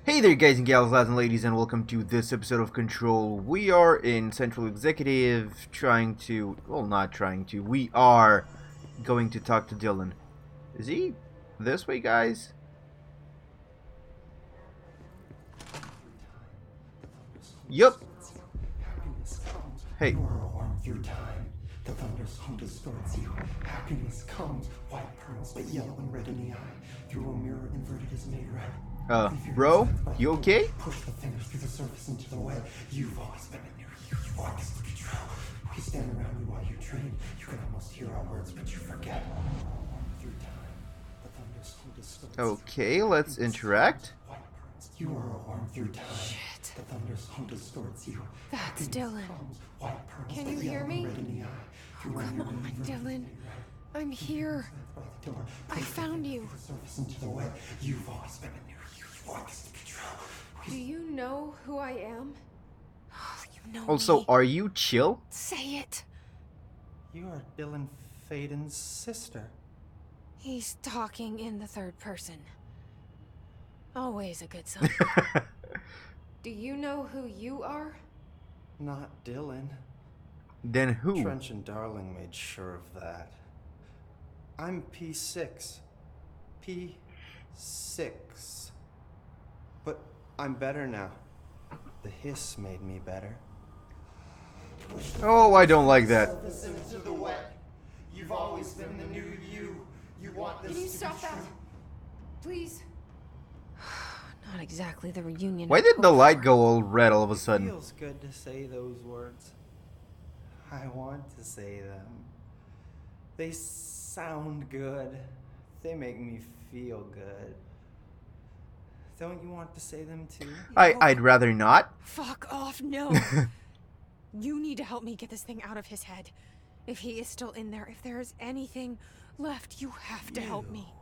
Hey there guys and gals, lads and ladies, and welcome to this episode of Control. We are in Central Executive we are going to talk to Dylan. Is he this way, guys? Yup. Hey. You are warm through time. The thunder's hum distorts you. Happiness comes, white pearls, but yellow and red in the eye. Through a mirror inverted is made right. Bro, you okay? Push the fingers through the surface into the web. You've always been a near you. You want this to be true. We stand around you while you dream. You can almost hear our words, but you forget. Through time, the thunder's hum distorts. Okay, let's interact. White pearls. You are warm through time. Shit. The thunder's hum distorts you. That's Dylan. White pearls, Can but you hear yellow me? and red in the eye. Through a Come mirror on, inverted is Dylan. made right. I'm here. I found you. Surface into the web. You've always been a near you. You want this to be true. Do you know who I am? You know Also, me. are you chill? Say it. You are Dylan Faden's sister. He's talking in the third person. Always a good sign. Do you know who you are? Not Dylan. Then who? Trench and Darling made sure of that. I'm P6. P6. But I'm better now. The hiss made me better. Oh, I don't like that. Surface into the wet. You've always been the new you. You want this Can you to stop be that? true. Please. Not exactly the reunion. Why I did the hoped light for. go all red all of a sudden? Feels good to say those words. I want to say them. They sound good. They make me feel good. Don't you want to say them too? I'd rather not. Fuck off, no. You need to help me get this thing out of his head. If he is still in there, if there is anything left, you have to help me.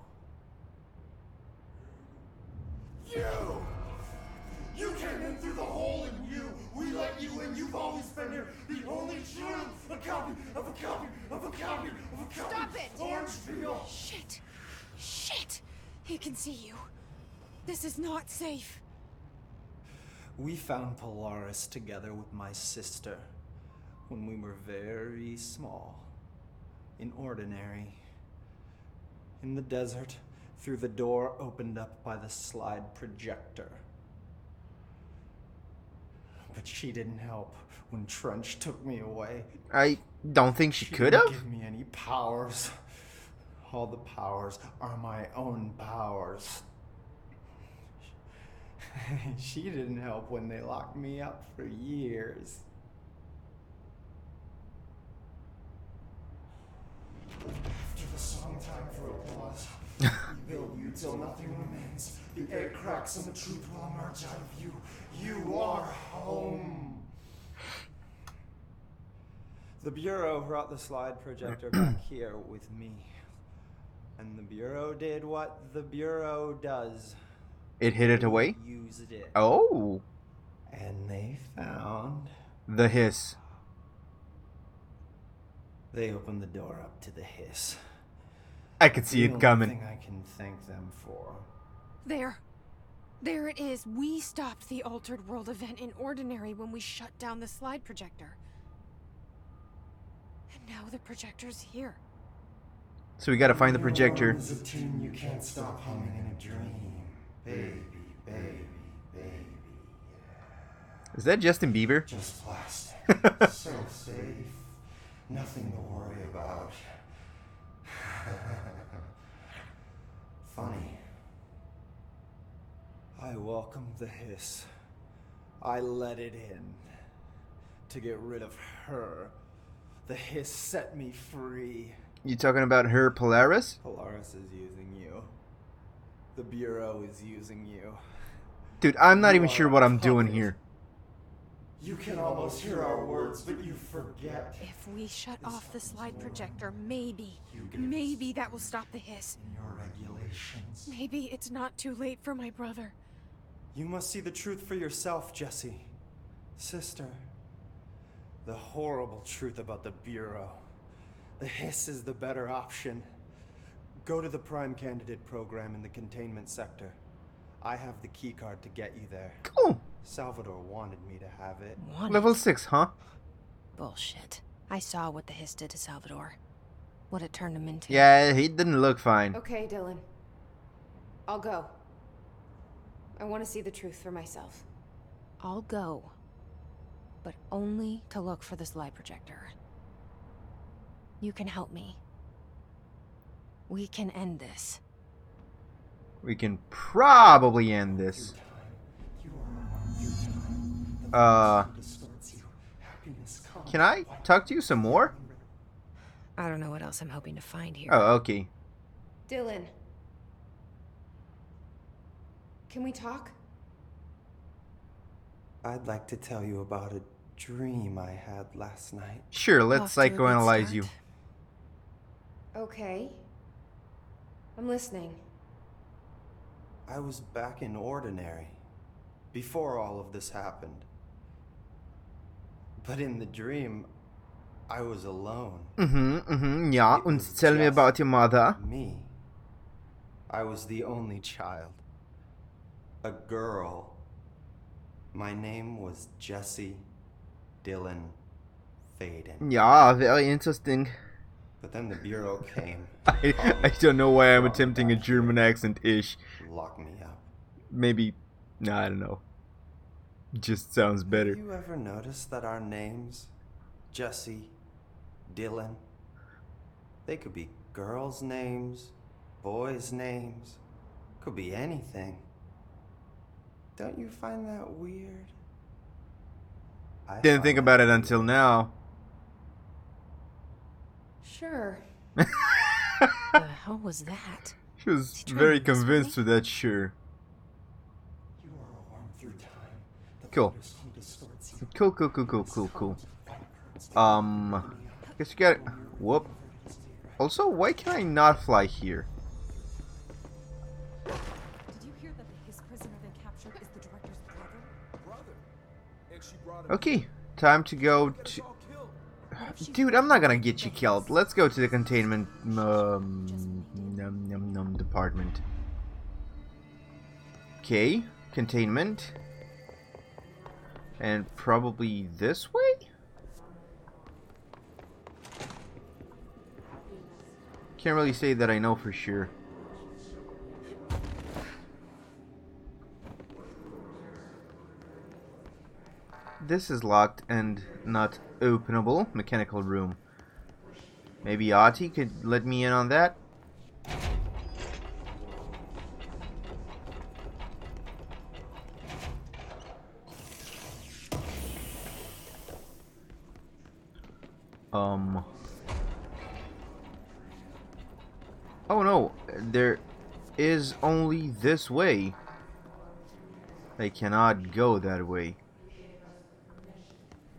You came in through the hole in you. We let you in. You've always been here. The only truth. A copy of a copy of a copy of a copy. Stop it! Orange peel. Shit. Shit. He can see you. This is not safe. We found Polaris together with my sister when we were very small, in Ordinary, in the desert, through the door opened up by the slide projector. But she didn't help when Trench took me away. I don't think she could didn't have. give me any powers. All the powers are my own powers. She didn't help when they locked me up for years. After the song, time for applause. We build you till nothing remains. The egg cracks and the truth will emerge out of you. You are home. The Bureau brought the slide projector back here with me. And the Bureau did what the Bureau does. It hid it away? Used it. Oh. And they found... The hiss. They opened the door up to the hiss. I could see The it coming. only thing I can thank them for. There. There it is. We stopped the Altered World event in Ordinary when we shut down the slide projector. And now the projector's here. So we gotta find the projector. It's a tune you can't stop humming in a dream. Baby, baby, baby. Is that Justin Bieber? Just plastic. So safe. Nothing to worry about. Funny. I welcomed the hiss. I let it in. To get rid of her. The hiss set me free. You talking about her Polaris? Polaris is using you. The Bureau is using you. Dude, I'm not You even are sure a what I'm doing puppet. here. You can almost hear our words, but you forget. If we shut off the slide projector, maybe You that will stop the hiss. in your regulations. Maybe it's not too late for my brother. You must see the truth for yourself, Jesse. Sister. The horrible truth about the Bureau. The hiss is the better option. Go to the Prime Candidate program in the containment sector. I have the keycard to get you there. Cool. Salvador wanted me to have it. Level 6, huh? Bullshit. I saw what the Hiss did to Salvador. What it turned him into. Yeah, he didn't look fine. Okay, Dylan. I'll go. I want to see the truth for myself. I'll go. But only to look for this lie projector. You can help me. We can end this. We can probably end this. Can I talk to you some more? I don't know what else I'm hoping to find here. Oh, okay. Dylan. Can we talk? I'd like to tell you about a dream I had last night. Sure, let's Off to a good psychoanalyze you. start. Okay. I'm listening. I was back in Ordinary before all of this happened. But in the dream, I was alone. Ja, It und was tell me just about your mother. Me. I was the only child. A girl. My name was Jesse Dylan Faden. Ja, very interesting. But then the Bureau came. I don't know why I'm attempting a German accent-ish. Locked me up. Maybe, no, I don't know. Just sounds better. Have you ever noticed that our names, Jesse, Dylan, they could be girls' names, boys' names, could be anything. Don't you find that weird? I Didn't think find about that it until weird. now. Sure. The hell was that? She was he trying very to mess with convinced me? with that, sure. You are a worm through time. The Cool. thunderstorm distorts you. Cool. Guess you got it. Whoop. Also, why can I not fly here? Did you hear that the Hiss prisoner they captured is the director's brother? Okay, time to go to... Dude, I'm not gonna get you killed. Let's go to the containment department. Okay, containment. And probably this way? Can't really say that I know for sure. This is locked and not openable. Mechanical room. Maybe Ati could let me in on that? Oh no, there is only this way. I cannot go that way.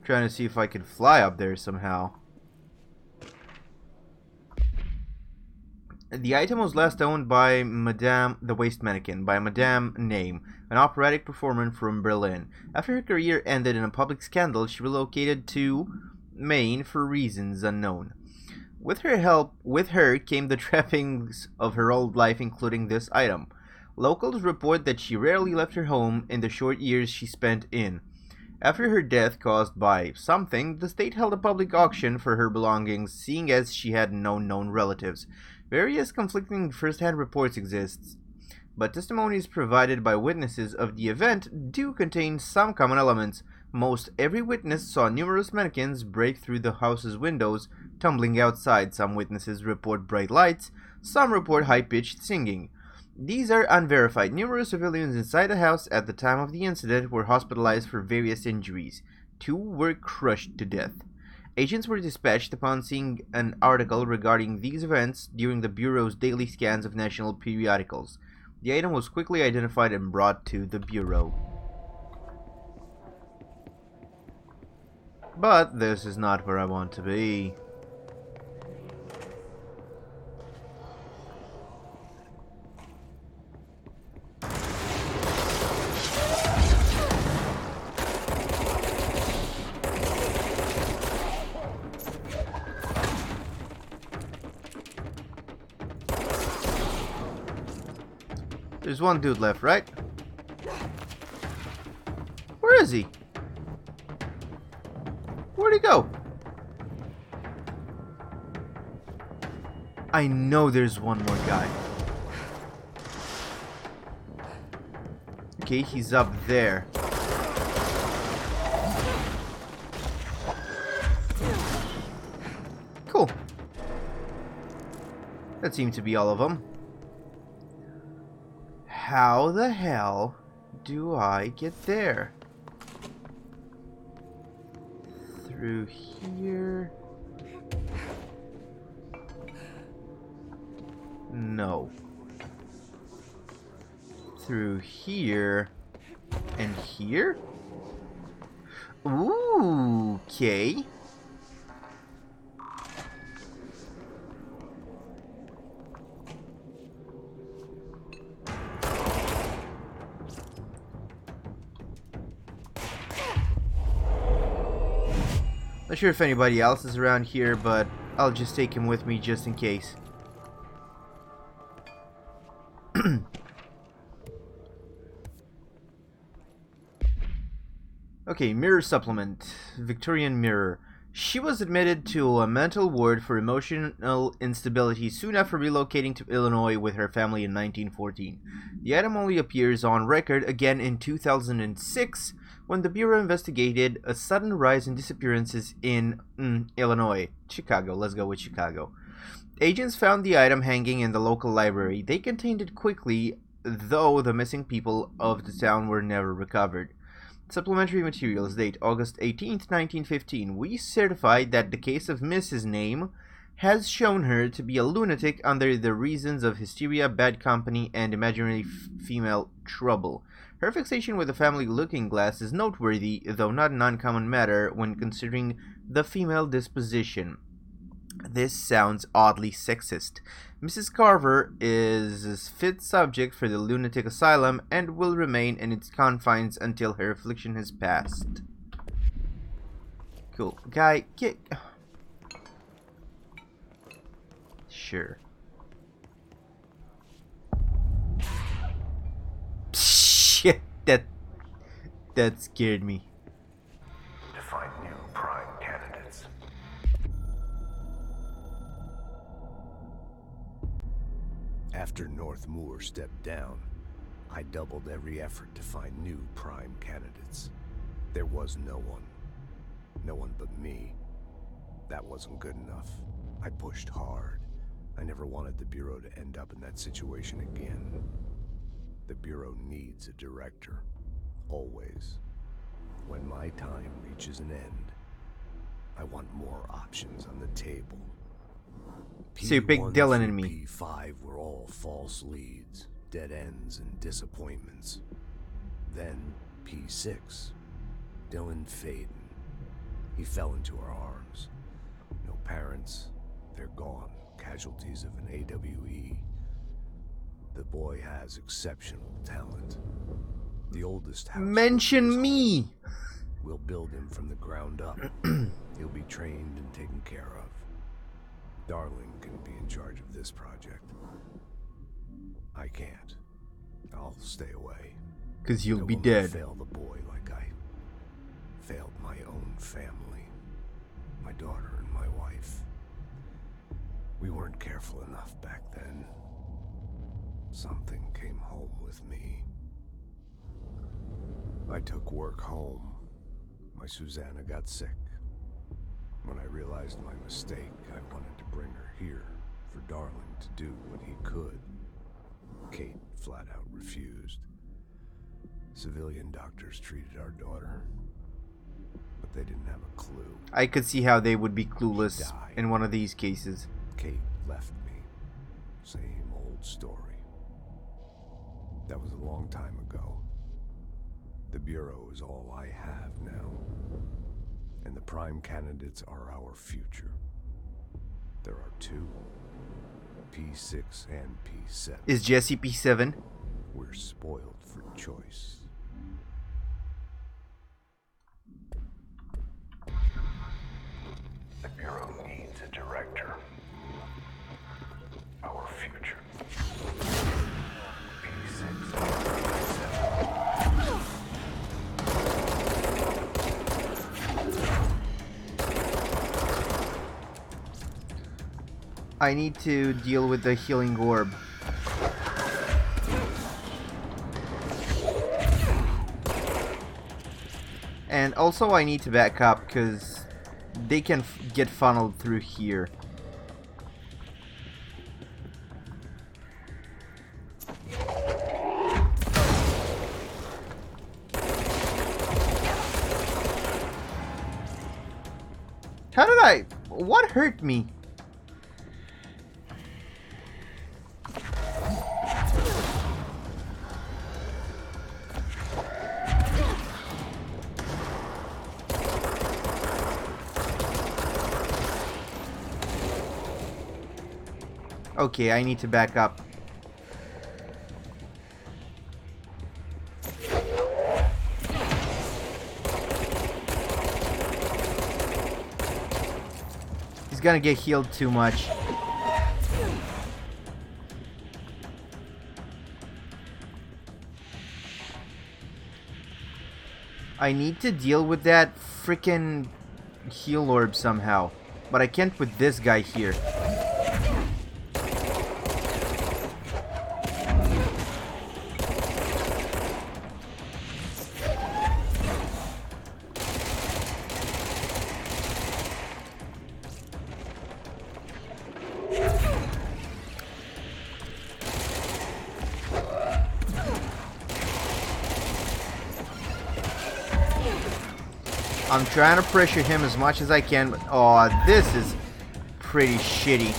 Trying to see if I could fly up there somehow. The item was last owned by Madame the Waste Mannequin, by Madame Name, an operatic performer from Berlin. After her career ended in a public scandal, she relocated to Maine for reasons unknown. With her came the trappings of her old life, including this item. Locals report that she rarely left her home in the short years she spent in. After her death caused by something, the state held a public auction for her belongings, seeing as she had no known relatives. Various conflicting first-hand reports exist, but testimonies provided by witnesses of the event do contain some common elements. Most every witness saw numerous mannequins break through the house's windows, tumbling outside. Some witnesses report bright lights, some report high-pitched singing. These are unverified. Numerous civilians inside the house at the time of the incident were hospitalized for various injuries. 2 were crushed to death. Agents were dispatched upon seeing an article regarding these events during the Bureau's daily scans of national periodicals. The item was quickly identified and brought to the Bureau. But this is not where I want to be. There's one dude left, right? is he? Where'd he go? I know there's one more guy. Okay, he's up there. Cool. That seemed to be all of them. How the hell do I get there? Through here? No. Through here and here? Ooh, okay. Not sure if anybody else is around here, but I'll just take him with me just in case. Okay, mirror supplement. Victorian mirror. She was admitted to a mental ward for emotional instability soon after relocating to Illinois with her family in 1914. The item only appears on record again in 2006 when the Bureau investigated a sudden rise in disappearances in Illinois. Chicago, let's go with Chicago. Agents found the item hanging in the local library. They contained it quickly, though the missing people of the town were never recovered. Supplementary materials date August 18th, 1915. We certified that the case of Mrs. Name has shown her to be a lunatic under the reasons of hysteria, bad company, and imaginary female trouble. Her fixation with the family looking glass is noteworthy, though not an uncommon matter when considering the female disposition. This sounds oddly sexist. Mrs. Carver is a fit subject for the lunatic asylum and will remain in its confines until her affliction has passed. Cool. Guy, get... Sure. Shit, that scared me. To find new prime candidates. After North Moore stepped down, I doubled every effort to find new prime candidates. There was no one. No one but me. That wasn't good enough. I pushed hard. I never wanted the Bureau to end up in that situation again. The Bureau needs a director. Always. When my time reaches an end, I want more options on the table. So you pick Dylan and me. P5 were all false leads, dead ends, and disappointments. Then P6, Dylan Faden. He fell into our arms. No parents, they're gone. Casualties of an AWE. The boy has exceptional talent. The oldest house. Mention me! We'll build him from the ground up. He'll be trained and taken care of. Darling can be in charge of this project. I can't. I'll stay away. 'Cause you'll I be will dead. not fail the boy like I failed my own family. My daughter and my wife. We weren't careful enough back then. Something came home with me. I took work home. My Susanna got sick. When I realized my mistake, I wanted to bring her here for Darling to do what he could. Kate flat out refused. Civilian doctors treated our daughter, but they didn't have a clue. I could see how they would be clueless Died. in one of these cases. Kate left me. Same old story. That was a long time ago. The Bureau is all I have now. And the prime candidates are our future. There are two. P6 and P7. Is Jesse P7? We're spoiled for choice. The Bureau needs a director. Our future. P6 and P7. I need to deal with the healing orb. And also I need to back up because they can get funneled through here. How did I... What hurt me? Okay, I need to back up. He's gonna get healed too much. I need to deal with that frickin' heal orb somehow. But I can't with this guy here. I'm trying to pressure him as much as I can, but oh, this is pretty shitty.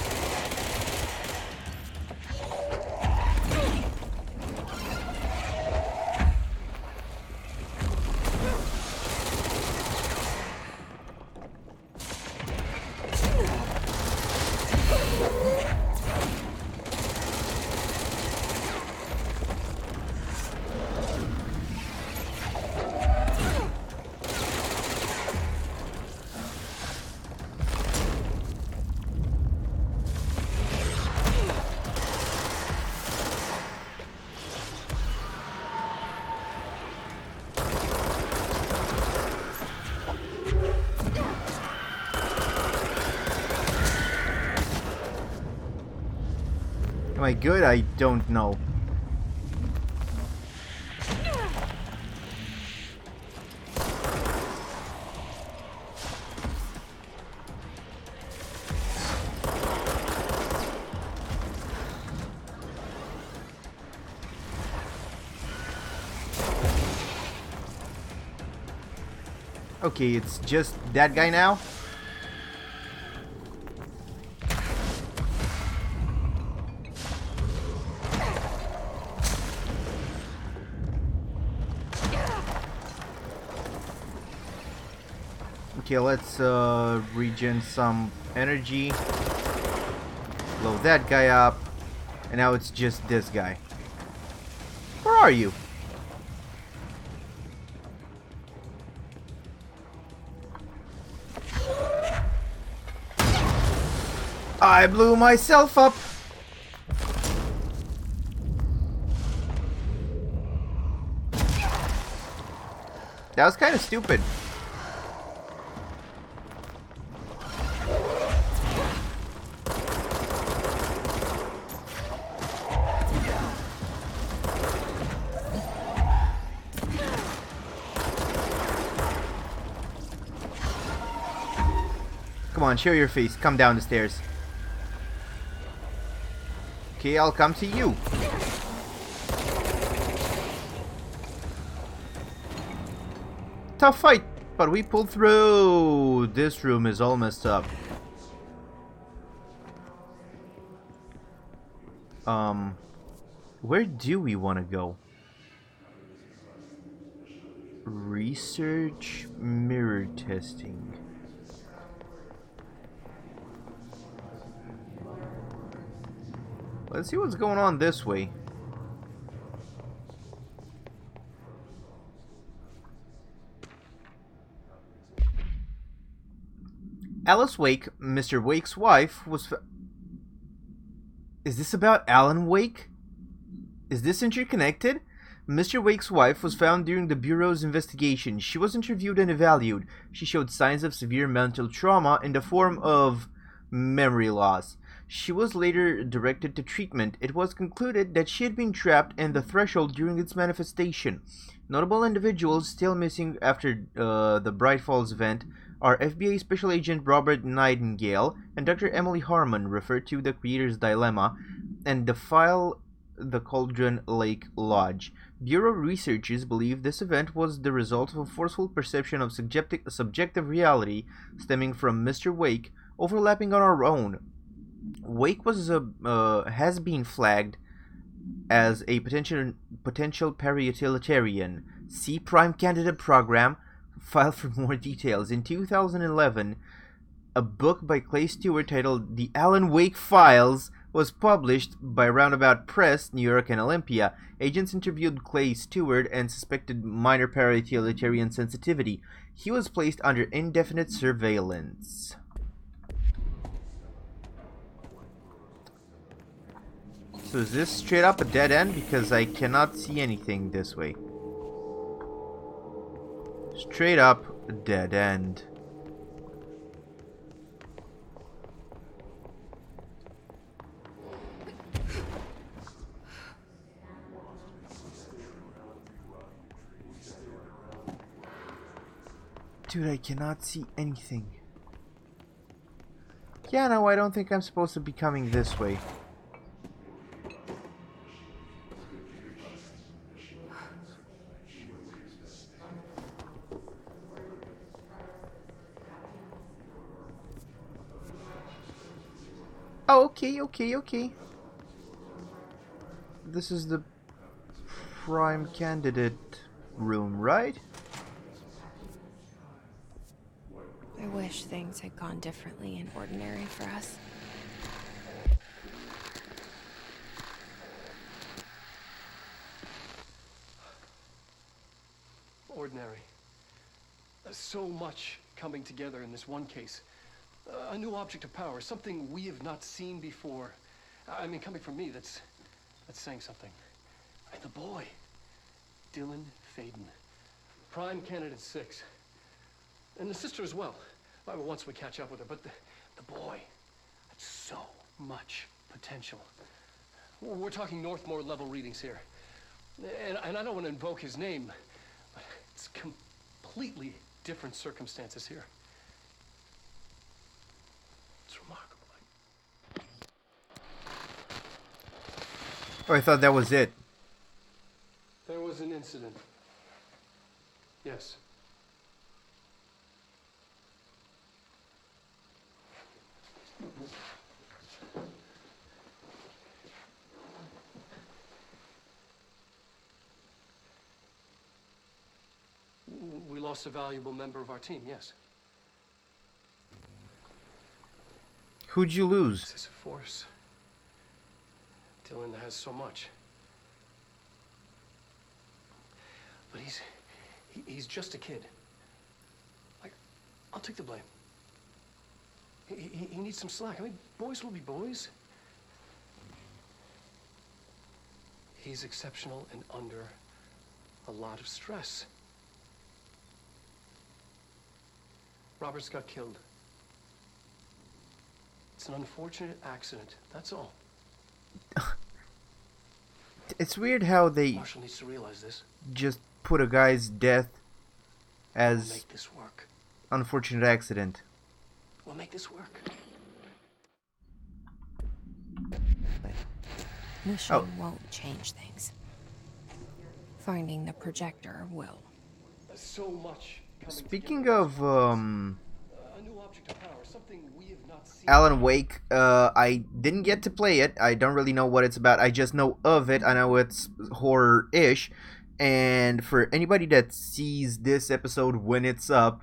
Am I good? I don't know. Okay, it's just that guy now? Okay, let's regen some energy. Blow that guy up. And now it's just this guy. Where are you? I blew myself up. That was kind of stupid. Come on, show your face. Come down the stairs. Okay, I'll come to you. Tough fight, but we pulled through. This room is all messed up. Where do we want to go? Research mirror testing. Let's see what's going on this way. Alice Wake, Mr. Wake's wife, was... Is this about Alan Wake? Is this interconnected? Mr. Wake's wife was found during the Bureau's investigation. She was interviewed and evaluated. She showed signs of severe mental trauma in the form of memory loss. She was later directed to treatment. It was concluded that she had been trapped in the threshold during its manifestation. Notable individuals still missing after the Bright Falls event are FBI Special Agent Robert Nightingale and Dr. Emily Harmon, referred to the Creator's Dilemma, and the file the Cauldron Lake Lodge. Bureau researchers believe this event was the result of a forceful perception of subjective reality stemming from Mr. Wake overlapping on our own. Wake has been flagged as a potential para-utilitarian. See Prime Candidate Program file for more details. In 2011, a book by Clay Stewart titled The Alan Wake Files was published by Roundabout Press, New York and Olympia. Agents interviewed Clay Stewart and suspected minor para-utilitarian sensitivity. He was placed under indefinite surveillance. So is this straight up a dead end? Because I cannot see anything this way. Straight up a dead end. Dude, I cannot see anything. Yeah, no, I don't think I'm supposed to be coming this way. Oh, okay. This is the prime candidate room, right? I wish things had gone differently in Ordinary for us. Ordinary. So much coming together in this one case. A new object of power, something we have not seen before. I mean, coming from me, that's saying something. And the boy, Dylan Faden, Prime Candidate 6. And the sister as well. Once we catch up with her, but the boy, that's so much potential. We're talking Northmore level readings here. And I don't want to invoke his name, but it's completely different circumstances here. It's remarkable. Oh, I thought that was it. There was an incident. Yes. We lost a valuable member of our team, yes. Who'd you lose? This is a force. Dylan has so much. But he's just a kid. Like, I'll take the blame. He needs some slack. I mean, boys will be boys. He's exceptional and under a lot of stress. Roberts got killed. It's an unfortunate accident, that's all. It's weird how they Marshall needs to realize this. just put a guy's death We'll as make this work. unfortunate accident. We'll make this work. But mission won't change things. Finding the projector will. So much coming Speaking together. of A new object of power, something we have not seen. Alan Wake, I didn't get to play it. I don't really know what it's about. I just know of it. I know it's horror-ish. And for anybody that sees this episode when it's up,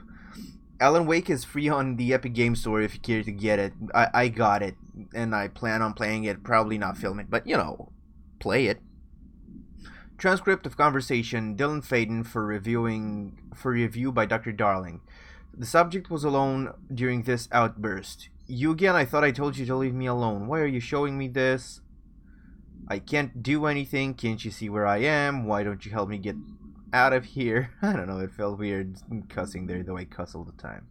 Alan Wake is free on the Epic Game Store if you care to get it. I got it, and I plan on playing it. Probably not film it, but, you know, play it. Transcript of conversation, Dylan Faden for review by Dr. Darling. The subject was alone during this outburst. You again, I thought I told you to leave me alone. Why are you showing me this? I can't do anything. Can't you see where I am? Why don't you help me get out of here? I don't know, it felt weird cussing there, though I cuss all the time.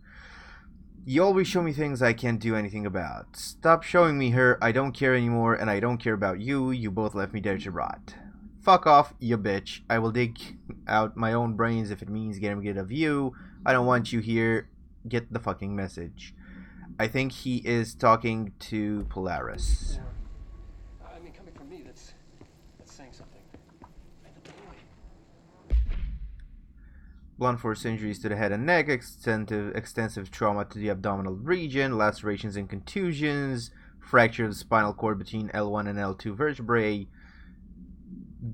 You always show me things I can't do anything about. Stop showing me her, I don't care anymore, and I don't care about you. You both left me there to rot. Fuck off, you bitch. I will dig out my own brains if it means getting rid of you. I don't want you here. Get the fucking message. I think he is talking to Polaris. I mean, coming from me, that's saying something. And the boy. Blunt force injuries to the head and neck, extensive trauma to the abdominal region, lacerations and contusions, fracture of the spinal cord between L1 and L2 vertebrae.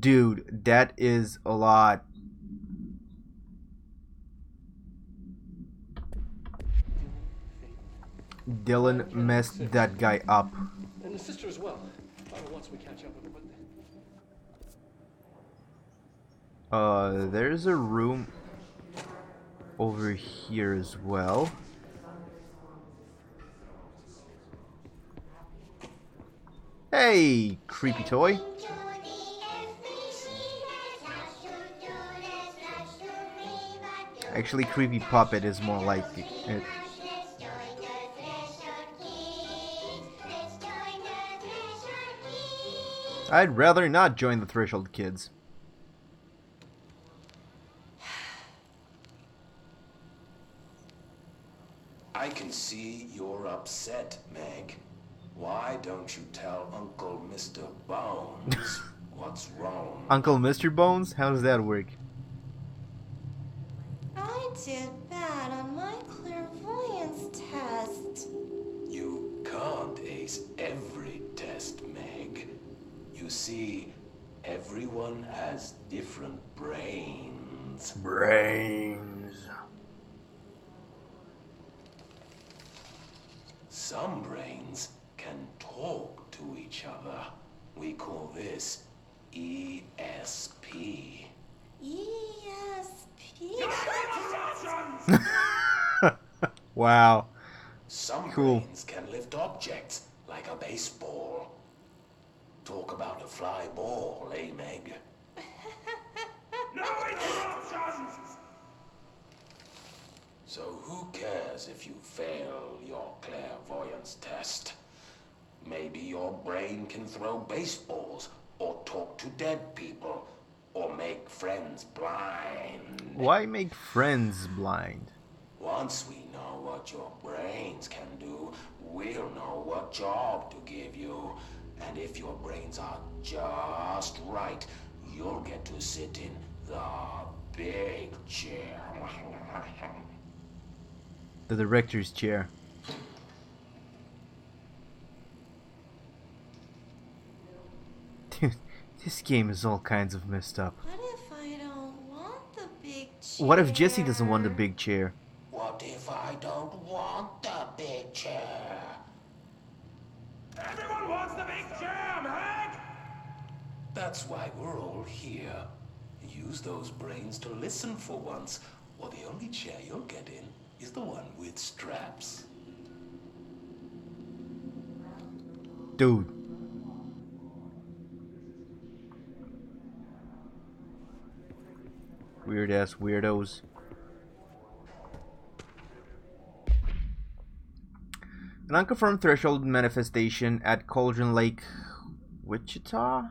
Dude, that is a lot. Dylan messed that guy up. And the sister as well. Once we catch up with her, but... There's a room over here as well. Hey, creepy toy. Actually, creepy puppet is more like it. I'd rather not join the Threshold Kids. I can see you're upset, Meg. Why don't you tell Uncle Mr. Bones what's wrong? Uncle Mr. Bones? How does that work? I did bad on my clairvoyance test. You can't ace every test, Meg. You see, everyone has different brains. Brains. Some brains can talk to each other. We call this ESP. ESP? Wow. Some Cool. brains can lift objects like a baseball. Talk about a fly ball, eh, Meg? No interruptions! So who cares if you fail your clairvoyance test? Maybe your brain can throw baseballs, or talk to dead people, or make friends blind. Why make friends blind? Once we know what your brains can do, we'll know what job to give you. And if your brains are just right, you'll get to sit in the big chair. The director's chair. Dude, this game is all kinds of messed up. What if I don't want the big chair? What if Jesse doesn't want the big chair? What if I don't want the big chair? Everyone wants the big chair, Meg! That's why we're all here. Use those brains to listen for once, or the only chair you'll get in is the one with straps. Dude. Weird ass weirdos. An unconfirmed threshold manifestation at Cauldron Lake, Wichita,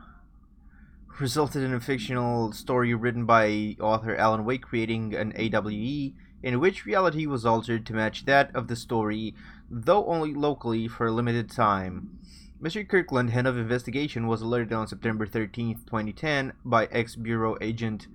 resulted in a fictional story written by author Alan Wake creating an AWE in which reality was altered to match that of the story, though only locally for a limited time. Mr. Kirkland, head of investigation, was alerted on September 13, 2010 by ex-Bureau agent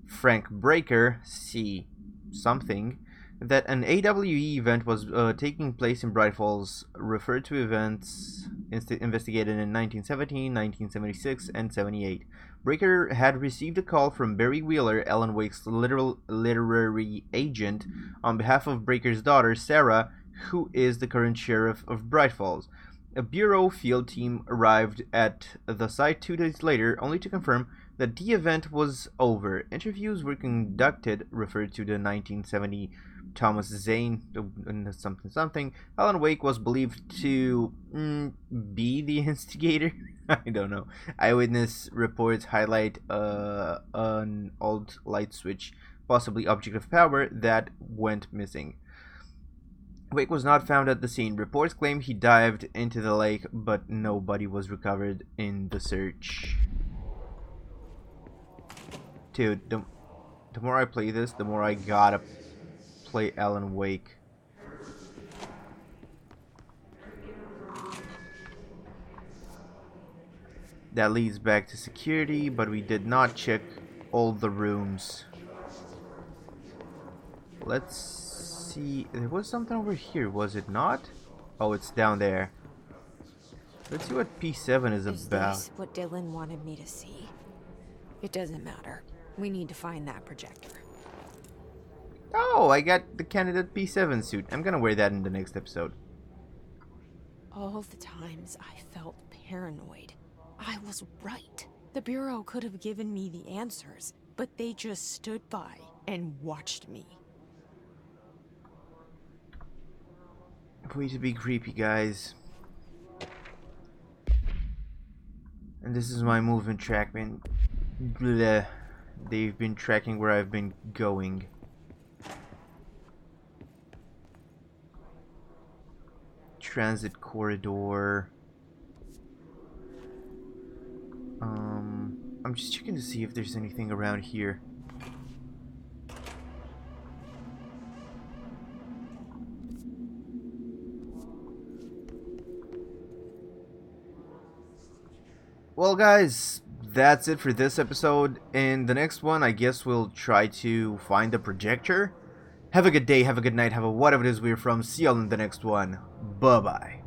Frank Breaker, C. something, that an AWE event was taking place in Bright Falls, referred to events investigated in 1917, 1976, and 78. Breaker had received a call from Barry Wheeler, Alan Wake's literary agent, on behalf of Breaker's daughter, Sarah, who is the current sheriff of Bright Falls. A Bureau field team arrived at the site 2 days later, only to confirm that the event was over. Interviews were conducted, referred to the 1970 Thomas Zane something. Alan Wake was believed to be the instigator. I don't know. Eyewitness reports highlight an old light switch, possibly object of power, that went missing. Wake was not found at the scene. Reports claim he dived into the lake, but nobody was recovered in the search. Dude, the more I play this, the more I gotta play Alan Wake. That leads back to security, but we did not check all the rooms. Let's see. There was something over here, was it not? Oh, it's down there. Let's see what P7 is about. Is this what Dylan wanted me to see? It doesn't matter. We need to find that projector. Oh, I got the candidate P7 suit. I'm gonna wear that in the next episode. All the times I felt paranoid, I was right. The Bureau could have given me the answers, but they just stood by and watched me. Way to be creepy, guys. And this is my movement track, man. Bleh. They've been tracking where I've been going. Transit corridor. I'm just checking to see if there's anything around here. Well, guys, that's it for this episode. In the next one, I guess we'll try to find the projector. Have a good day, have a good night, have a whatever it is we're from. See y'all in the next one. Bye-bye.